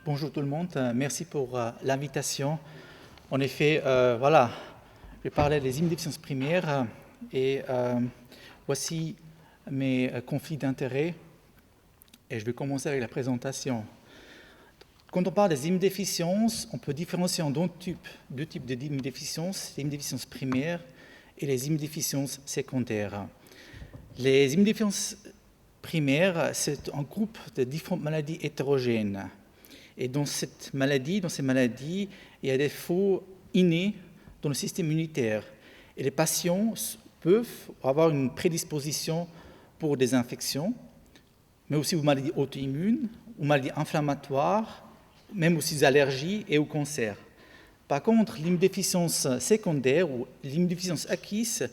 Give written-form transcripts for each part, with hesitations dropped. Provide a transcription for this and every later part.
Bonjour tout le monde, merci pour l'invitation. En effet, voilà, je vais parler des immunodéficiences primaires et voici mes conflits d'intérêts et je vais commencer avec la présentation. Quand on parle des immunodéficiences, on peut différencier en deux types d'immunodéficiences, les immunodéficiences primaires et les immunodéficiences secondaires. Les immunodéficiences primaires, c'est un groupe de différentes maladies hétérogènes. Et dans ces maladies, il y a des défauts innés dans le système immunitaire. Et les patients peuvent avoir une prédisposition pour des infections, mais aussi aux maladies auto-immunes, aux maladies inflammatoires, même aussi aux allergies et au cancer. Par contre, l'immunodéficience secondaire ou l'immunodéficience acquise,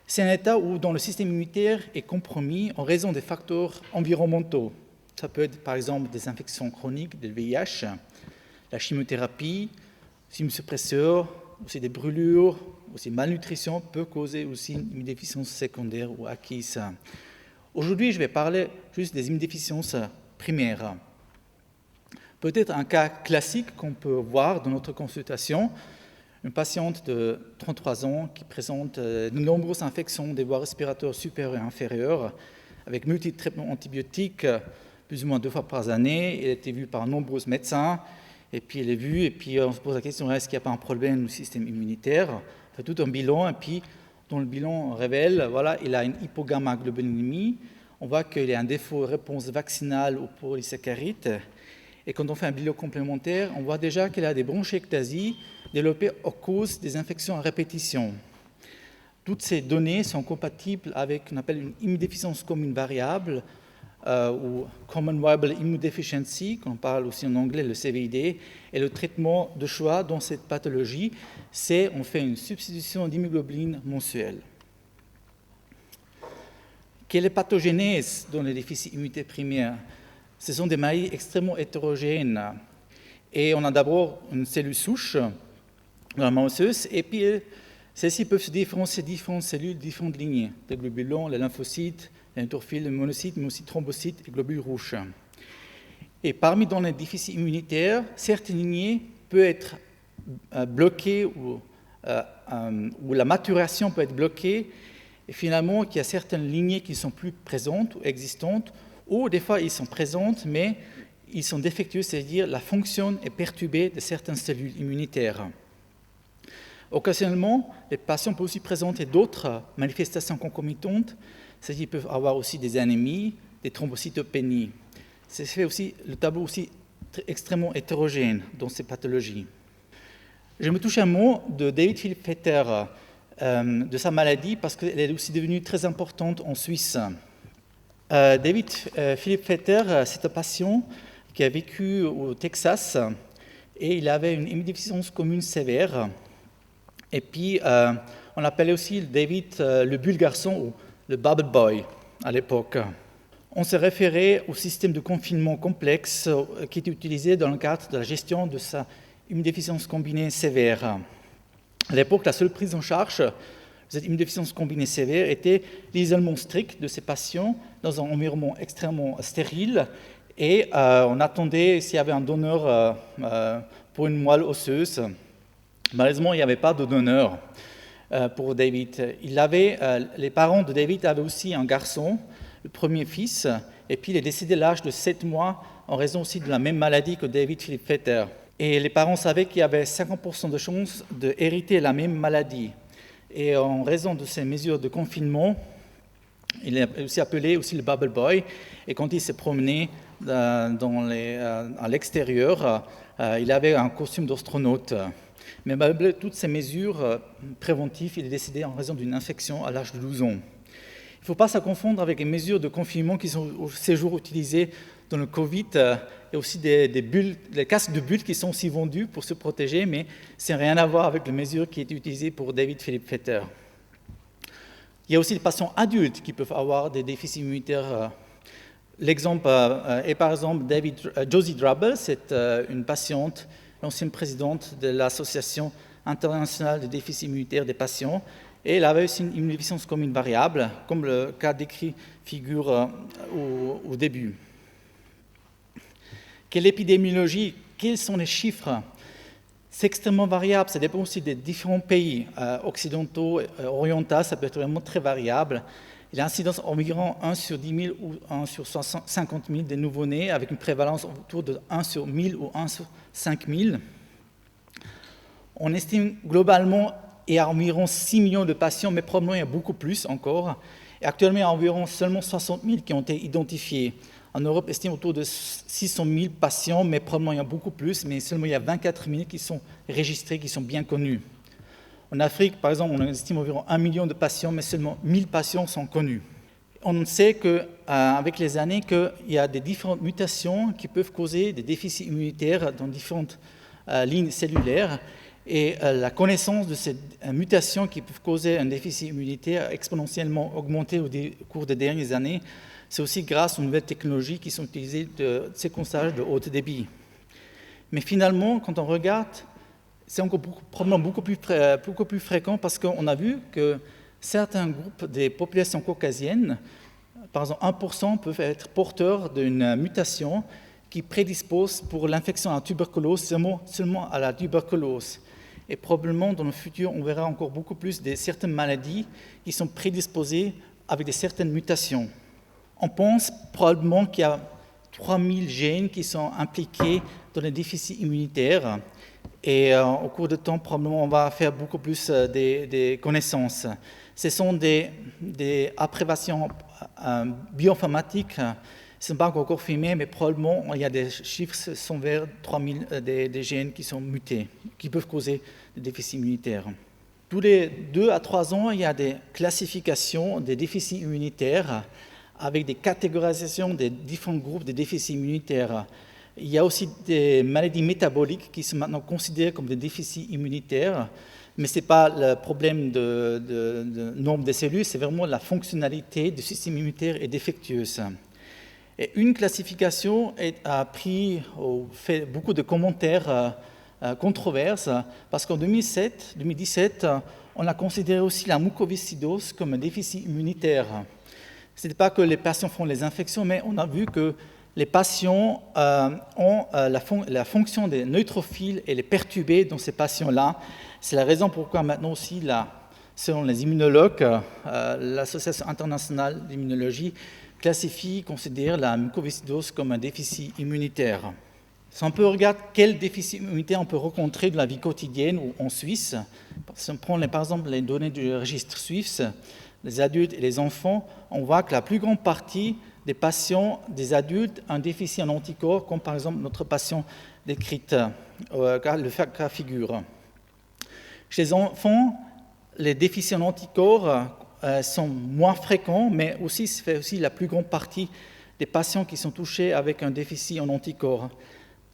c'est un état où dont le système immunitaire est compromis en raison des facteurs environnementaux. Ça peut être par exemple des infections chroniques, des VIH, la chimiothérapie, les immunosuppresseurs, aussi des brûlures, aussi malnutrition peut causer aussi une immunodéficience secondaire ou acquise. Aujourd'hui, je vais parler juste des immunodéficiences primaires. Peut-être un cas classique qu'on peut voir dans notre consultation, une patiente de 33 ans qui présente de nombreuses infections des voies respiratoires supérieures et inférieures, avec multiples traitements antibiotiques, plus ou moins 2 fois par année. Elle a été vue par nombreux médecins, et puis elle est vue, et puis on se pose la question, est-ce qu'il n'y a pas un problème du système immunitaire? On fait tout un bilan, et puis dans le bilan, on révèle, voilà, il a une hypogammaglobulinémie, on voit qu'il y a un défaut de réponse vaccinale aux polysaccharides, et quand on fait un bilan complémentaire, on voit déjà qu'il a des bronchiectasies développées à cause des infections à répétition. Toutes ces données sont compatibles avec ce qu'on appelle une immunodéficience commune variable, ou Common Viable Immunodeficiency, qu'on parle aussi en anglais, le CVID, et le traitement de choix dans cette pathologie, c'est on fait une substitution d'immunoglobuline mensuelle. Quelle est la pathogénèse dans les déficits immunitaires primaires? Ce sont des maladies extrêmement hétérogènes. Et on a d'abord une cellule souche, la osseuse, et puis celles-ci peuvent se différencier de différentes cellules, différentes lignées, les globules blancs, les lymphocytes, les neutrophils, les monocytes, mais aussi thrombocytes et globules rouges. Et parmi dans les déficits immunitaires, certaines lignées peuvent être bloquées ou la maturation peut être bloquée, et finalement, il y a certaines lignées qui ne sont plus présentes ou existantes, ou des fois, ils sont présentes, mais ils sont défectueux, c'est-à-dire la fonction est perturbée de certaines cellules immunitaires. Occasionnellement, les patients peuvent aussi présenter d'autres manifestations concomitantes, c'est-à-dire qu'ils peuvent avoir aussi des anémies, des thrombocytopénies. C'est fait aussi le tableau aussi extrêmement hétérogène dans ces pathologies. Je me touche un mot de David Philippe Vetter, de sa maladie, parce qu'elle est aussi devenue très importante en Suisse. David Philippe Vetter, c'est un patient qui a vécu au Texas et il avait une immunodéficience commune sévère. Et puis, on appelait aussi David le bulle garçon ou le bubble boy à l'époque. On s'est référé au système de confinement complexe qui était utilisé dans le cadre de la gestion de sa immunodéficience combinée sévère. À l'époque, la seule prise en charge de cette immunodéficience combinée sévère était l'isolement strict de ces patients dans un environnement extrêmement stérile et on attendait s'il y avait un donneur pour une moelle osseuse. Malheureusement, il n'y avait pas de donneur pour David. Les parents de David avaient aussi un garçon, le premier fils, et puis il est décédé à l'âge de 7 mois en raison aussi de la même maladie que David Philippe Vetter. Et les parents savaient qu'il y avait 50% de chances d'hériter la même maladie. Et en raison de ces mesures de confinement, il est aussi appelé aussi le bubble boy. Et quand il s'est promené à l'extérieur, il avait un costume d'astronaute. Mais malgré toutes ces mesures préventives, il est décédé en raison d'une infection à l'âge de 12 ans. Il ne faut pas se confondre avec les mesures de confinement qui sont au séjour utilisées dans le Covid. Il y a aussi des casques de bulles qui sont aussi vendus pour se protéger, mais ça n'a rien à voir avec les mesures qui étaient utilisées pour David Philippe Vetter. Il y a aussi des patients adultes qui peuvent avoir des déficits immunitaires. L'exemple est par exemple Josie Drabble, c'est une patiente, l'ancienne présidente de l'Association internationale des déficits immunitaires des patients, et elle avait aussi une immunodéficience commune variable, comme le cas décrit figure au début. Quelle épidémiologie? Quels sont les chiffres? C'est extrêmement variable, ça dépend aussi des différents pays occidentaux, orientaux, ça peut être vraiment très variable. L'incidence environ 1 sur 10 000 ou 1 sur 50 000 des nouveau-nés, avec une prévalence autour de 1 sur 1000 ou 1 sur 5000. On estime globalement il y a environ 6 millions de patients, mais probablement il y a beaucoup plus encore. Et actuellement, il y a environ seulement 60 000 qui ont été identifiés. En Europe, on estime autour de 600 000 patients, mais probablement il y a beaucoup plus, mais seulement il y a 24 000 qui sont enregistrés, qui sont bien connus. En Afrique, par exemple, on estime environ 1 million de patients, mais seulement 1000 patients sont connus. On sait qu'avec les années, qu'il y a des différentes mutations qui peuvent causer des déficits immunitaires dans différentes lignes cellulaires. Et la connaissance de ces mutations qui peuvent causer un déficit immunitaire a exponentiellement augmenté au cours des dernières années. C'est aussi grâce aux nouvelles technologies qui sont utilisées de séquençage de haut débit. Mais finalement, quand on regarde, c'est encore probablement beaucoup plus fréquent parce qu'on a vu que certains groupes des populations caucasiennes, par exemple 1%, peuvent être porteurs d'une mutation qui prédispose pour l'infection à la tuberculose, seulement à la tuberculose. Et probablement, dans le futur, on verra encore beaucoup plus de certaines maladies qui sont prédisposées avec certaines mutations. On pense probablement qu'il y a 3000 gènes qui sont impliqués dans les déficits immunitaires. Et au cours du temps, probablement, on va faire beaucoup plus des connaissances. Ce sont des appréciations bioinformatiques. Ce n'est pas encore confirmé, mais probablement, il y a des chiffres qui sont vers 3000 des gènes qui sont mutés, qui peuvent causer des déficits immunitaires. Tous les 2 à 3 ans, il y a des classifications des déficits immunitaires avec des catégorisations des différents groupes de déficits immunitaires. Il y a aussi des maladies métaboliques qui sont maintenant considérées comme des déficits immunitaires, mais ce n'est pas le problème de nombre de cellules, c'est vraiment la fonctionnalité du système immunitaire est défectueuse. Et une classification a fait beaucoup de commentaires controverses, parce qu'en 2017, on a considéré aussi la mucoviscidose comme un déficit immunitaire. Ce n'est pas que les patients font les infections, mais on a vu que les patients ont la fonction des neutrophiles et les perturbée dans ces patients-là. C'est la raison pourquoi maintenant aussi, selon les immunologues, l'Association internationale d'immunologie considère la mucoviscidose comme un déficit immunitaire. Si on peut regarder quel déficit immunitaire on peut rencontrer dans la vie quotidienne ou en Suisse, si on prend par exemple les données du registre suisse, les adultes et les enfants, on voit que la plus grande partie des patients, des adultes, ont un déficit en anticorps, comme par exemple notre patient décrit, le cas figure. Chez les enfants, les déficits en anticorps sont moins fréquents, mais aussi, ça fait aussi la plus grande partie des patients qui sont touchés avec un déficit en anticorps.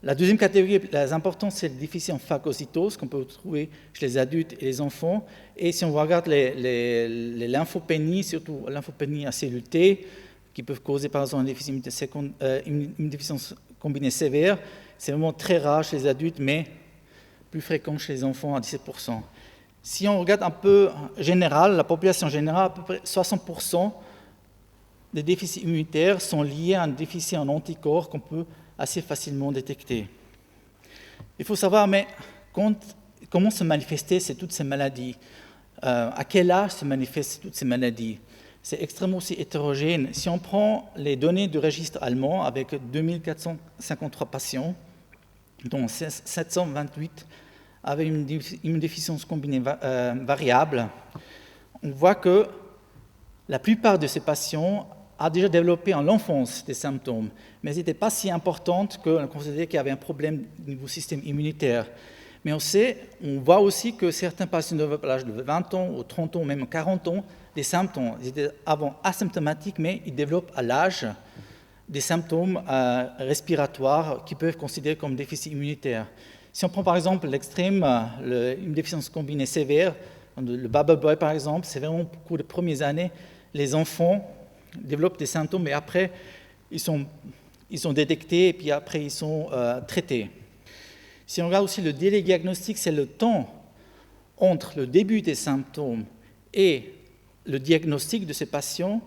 La deuxième catégorie la importante, c'est le déficit en phagocytose qu'on peut trouver chez les adultes et les enfants. Et si on regarde les lymphopénies, surtout lymphopénie à cellule T, qui peuvent causer par exemple une déficience combinée sévère, c'est vraiment très rare chez les adultes, mais plus fréquent chez les enfants à 17%. Si on regarde un peu général, la population générale, à peu près 60% des déficits immunitaires sont liés à un déficit en anticorps qu'on peut assez facilement détecter. Il faut savoir, mais comment se manifester toutes ces maladies, à quel âge se manifestent toutes ces maladies. C'est extrêmement aussi hétérogène. Si on prend les données du registre allemand avec 2453 patients, dont 728 avaient une déficience combinée variable, on voit que la plupart de ces patients ont déjà développé en l'enfance des symptômes, mais elles n'étaient pas si importantes qu'on considérait qu'il y avait un problème au niveau du système immunitaire. Mais on voit aussi que certains patients développent à l'âge de 20 ans, ou 30 ans, même 40 ans, des symptômes. Ils étaient avant asymptomatiques, mais ils développent à l'âge des symptômes respiratoires qui peuvent considérer comme déficit immunitaire. Si on prend par exemple l'extrême, une déficience combinée sévère, le bubble boy par exemple, c'est vraiment au cours des premières années, les enfants développent des symptômes et après ils sont détectés et puis après ils sont traités. Si on regarde aussi le délai diagnostique, c'est le temps entre le début des symptômes et le diagnostic de ces patients.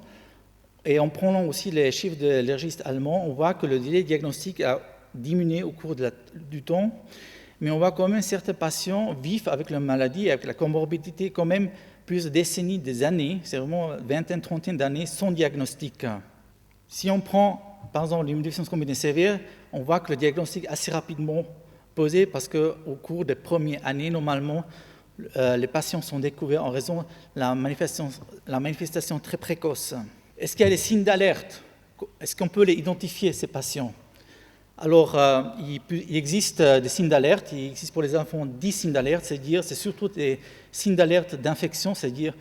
Et en prenant aussi les chiffres de registre allemand, on voit que le délai diagnostique a diminué au cours du temps, mais on voit quand même certains patients vivent avec la maladie, avec la comorbidité, quand même plusieurs décennies, des années, c'est vraiment vingtaine, trentaine d'années sans diagnostic. Si on prend, par exemple, l'immunodéficience combinée sévère, on voit que le diagnostic est assez rapidement posé parce qu'au cours des premières années, normalement, les patients sont découverts en raison de la manifestation très précoce. Est-ce qu'il y a des signes d'alerte? Est-ce qu'on peut les identifier, ces patients? Alors, il existe des signes d'alerte. Il existe pour les enfants 10 signes d'alerte, c'est-à-dire c'est surtout des signes d'alerte d'infection, c'est-à-dire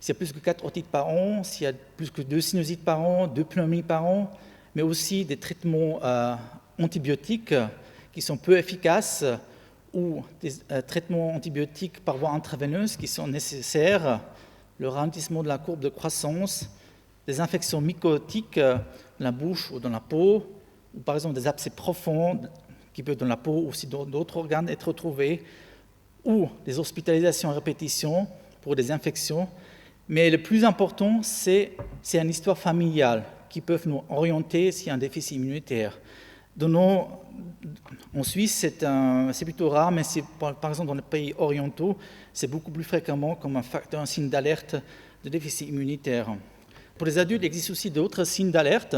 s'il y a plus que 4 otites par an, s'il y a plus que 2 sinusites par an, 2 pneumonies par an, mais aussi des traitements antibiotiques qui sont peu efficaces ou des traitements antibiotiques par voie intraveineuse qui sont nécessaires, le ralentissement de la courbe de croissance, des infections mycotiques dans la bouche ou dans la peau, ou par exemple des abcès profonds qui peuvent dans la peau ou aussi dans d'autres organes être retrouvés, ou des hospitalisations à répétition pour des infections. Mais le plus important, c'est une histoire familiale qui peut nous orienter s'il y a un déficit immunitaire. En Suisse, c'est plutôt rare, mais par exemple dans les pays orientaux, c'est beaucoup plus fréquemment comme un signe d'alerte de déficit immunitaire. Pour les adultes, il existe aussi d'autres signes d'alerte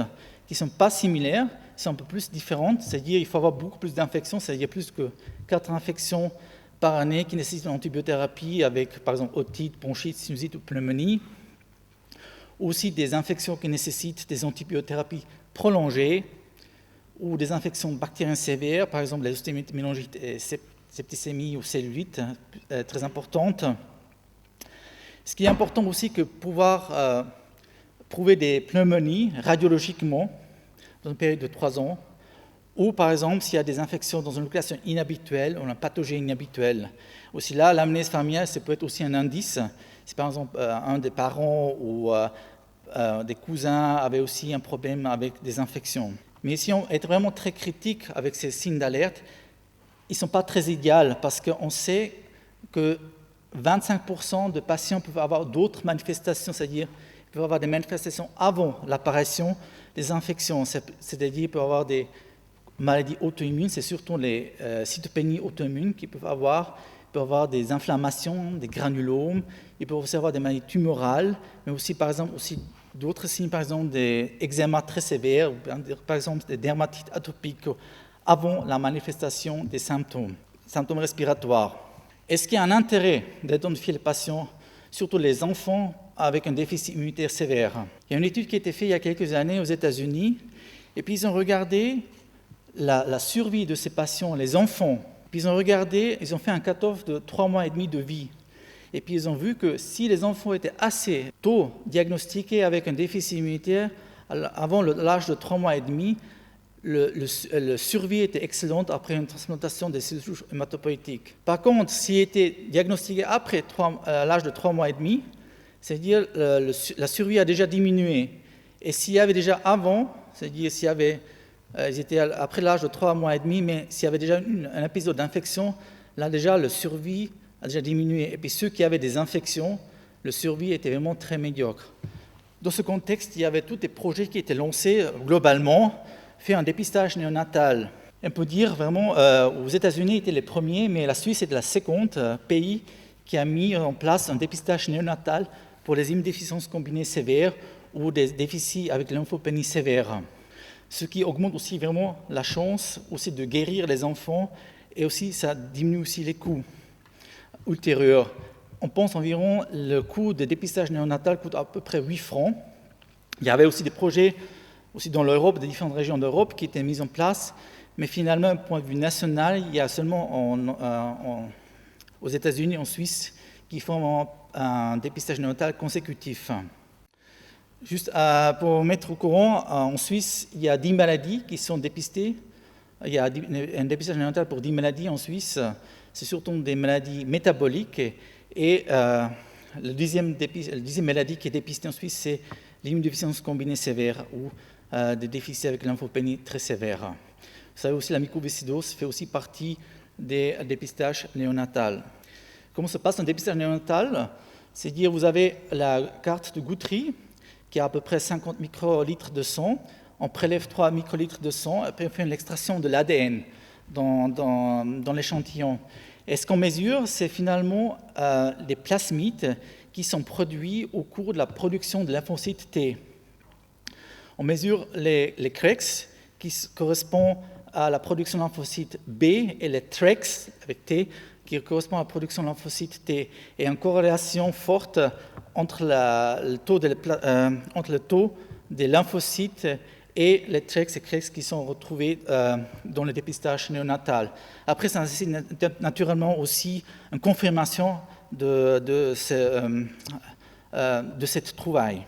qui ne sont pas similaires, qui sont un peu plus différentes, c'est-à-dire qu'il faut avoir beaucoup plus d'infections, c'est-à-dire plus que 4 infections par année qui nécessitent une antibiothérapie avec, par exemple, otite, bronchite, sinusite ou pneumonie, ou aussi des infections qui nécessitent des antibiothérapies prolongées, ou des infections bactériennes sévères, par exemple les ostéomites, méningites et septicémie ou cellulite, très importantes. Ce qui est important aussi, que pouvoir prouver des pneumonies radiologiquement dans une période de 3 ans, ou par exemple s'il y a des infections dans une location inhabituelle ou un pathogène inhabituel. Aussi là, l'amnésie familiale, ça peut être aussi un indice. Si par exemple un des parents ou des cousins avaient aussi un problème avec des infections. Mais si on est vraiment très critique avec ces signes d'alerte, ils ne sont pas très idéaux parce qu'on sait que 25% de patients peuvent avoir d'autres manifestations, c'est-à-dire ils peuvent avoir des manifestations avant l'apparition des infections, c'est-à-dire ils peuvent avoir des maladies auto-immunes, c'est surtout les cytopénies auto-immunes qu'ils peuvent avoir. Ils peuvent avoir des inflammations, des granulomes, ils peuvent aussi avoir des maladies tumorales, mais aussi par exemple aussi d'autres signes, par exemple des eczémas très sévères, ou par exemple des dermatites atopiques avant la manifestation des symptômes respiratoires. Est-ce qu'il y a un intérêt d'identifier les patients, surtout les enfants, avec un déficit immunitaire sévère? Il y a une étude qui a été faite il y a quelques années aux États-Unis, et puis ils ont regardé la survie de ces patients, les enfants. Puis ils ont fait un cut-off de 3 mois et demi de vie. Et puis ils ont vu que si les enfants étaient assez tôt diagnostiqués avec un déficit immunitaire, avant l'âge de 3 mois et demi, la survie était excellente après une transplantation des cellules souches hématopoïétiques. Par contre, s'ils étaient diagnostiqués après l'âge de 3 mois et demi, c'est-à-dire la survie a déjà diminué. Et s'il y avait déjà avant, c'est-à-dire ils étaient après l'âge de 3 mois et demi, mais s'il y avait déjà un épisode d'infection, là déjà la survie a déjà diminué. Et puis ceux qui avaient des infections, la survie était vraiment très médiocre. Dans ce contexte, il y avait tous des projets qui étaient lancés globalement, faire un dépistage néonatal. On peut dire vraiment, aux États-Unis étaient les premiers, mais la Suisse est la seconde pays qui a mis en place un dépistage néonatal pour les immunodéficiences combinées sévères ou des déficits avec lymphopénie sévère. Ce qui augmente aussi vraiment la chance aussi de guérir les enfants, et aussi ça diminue aussi les coûts ultérieurs. On pense environ le coût de dépistage néonatal coûte à peu près 8 francs. Il y avait aussi des projets aussi dans l'Europe, des différentes régions d'Europe qui étaient mis en place, mais finalement, d'un point de vue national, il y a seulement aux États-Unis, en Suisse, qui font un dépistage néonatal consécutif. Juste pour mettre au courant, en Suisse, il y a 10 maladies qui sont dépistées. Il y a un dépistage néonatal pour 10 maladies en Suisse. C'est surtout des maladies métaboliques. Et la deuxième maladie qui est dépistée en Suisse, c'est l'immunodéficience combinée sévère ou des déficits avec lymphopénie très sévères. Vous savez aussi, la mucoviscidose fait aussi partie des dépistages néonatals. Comment se passe un dépistage néonatal? C'est-à-dire vous avez la carte de Guthrie qui a à peu près 50 microlitres de sang. on prélève 3 microlitres de sang, et puis on fait l'extraction de l'ADN dans l'échantillon. Et ce qu'on mesure, c'est finalement les plasmides qui sont produits au cours de la production de lymphocytes T. On mesure les CREX, qui correspondent à la production de lymphocytes B, et les TREX, avec T, qui correspondent à la production de lymphocytes T. Et une corrélation forte entre le taux des lymphocytes et les TREX et CREX qui sont retrouvés dans le dépistage néonatal. Après, ça nécessite naturellement aussi une confirmation de cette trouvaille.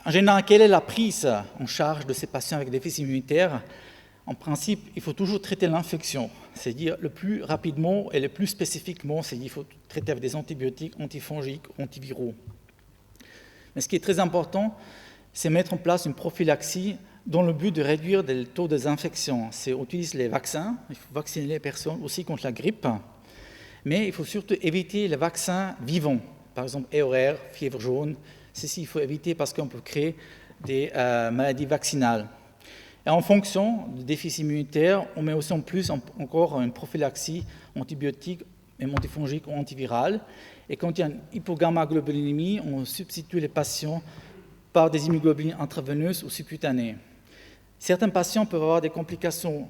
En général, quelle est la prise en charge de ces patients avec déficit immunitaire? En principe, il faut toujours traiter l'infection, c'est-à-dire le plus rapidement et le plus spécifiquement, c'est-à-dire qu'il faut traiter avec des antibiotiques, antifongiques, antiviraux. Mais ce qui est très important, c'est mettre en place une prophylaxie dans le but de réduire le taux des infections. C'est utiliser les vaccins, il faut vacciner les personnes aussi contre la grippe, mais il faut surtout éviter les vaccins vivants, par exemple EOR, fièvre jaune. Ceci, il faut éviter parce qu'on peut créer des maladies vaccinales. Et en fonction du déficit immunitaire, on met aussi en plus encore une prophylaxie antibiotique, même antifongique ou antivirale. Et quand il y a une hypogammaglobulinémie, on substitue les patients par des immunoglobulines intraveineuses ou subcutanées. Certains patients peuvent avoir des complications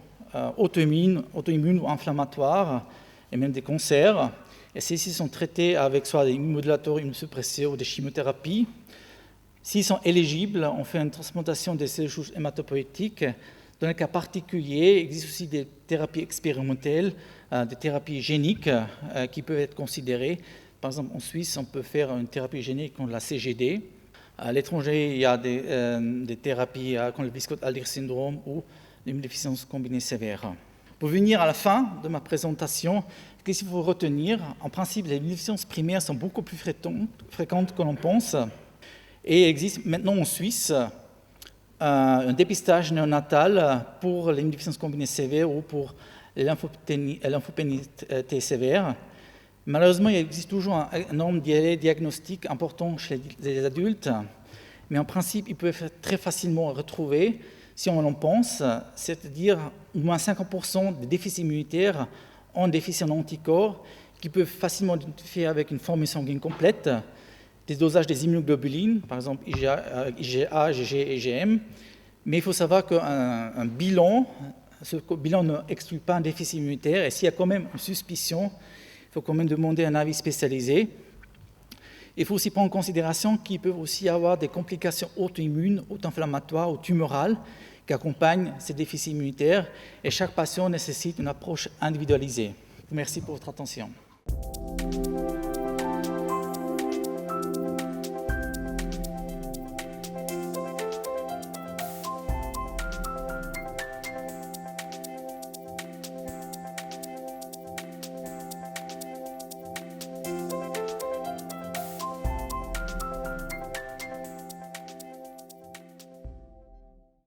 auto-immunes ou inflammatoires, et même des cancers. Et ceux-ci sont traités avec soit des immunomodulateurs, immunosuppresseurs ou des chimiothérapies. S'ils sont éligibles, on fait une transplantation des cellules souches hématopoïétiques. Dans les cas particuliers, il existe aussi des thérapies expérimentales, des thérapies géniques qui peuvent être considérées. Par exemple, en Suisse, on peut faire une thérapie génique contre la CGD. À l'étranger, il y a des thérapies contre le Wiskott-Aldrich syndrome ou l'immunodéficience combinée sévère. Pour venir à la fin de ma présentation, qu'est-ce qu'il faut retenir? En principe, les immunodéficiences primaires sont beaucoup plus fréquentes que l'on pense. Et il existe maintenant en Suisse un dépistage néonatal pour l'immunodéficience combinée sévère ou pour les lymphopénies T sévères. Malheureusement, il existe toujours un nombre de délais diagnostiques importants chez les adultes, mais en principe, ils peuvent être très facilement retrouvés si on en pense, c'est-à-dire au moins 50% des déficits immunitaires ont des déficits en anticorps qui peuvent facilement identifier avec une formule sanguine complète, des dosages des immunoglobulines, par exemple IgA, IgG et IgM, mais il faut savoir qu'un bilan, ce bilan n'exclut pas un déficit immunitaire, et s'il y a quand même une suspicion, il faut quand même demander un avis spécialisé. Il faut aussi prendre en considération qu'il peut aussi y avoir des complications auto-immunes, auto-inflammatoires ou tumorales qui accompagnent ces déficits immunitaires, et chaque patient nécessite une approche individualisée. Merci pour votre attention.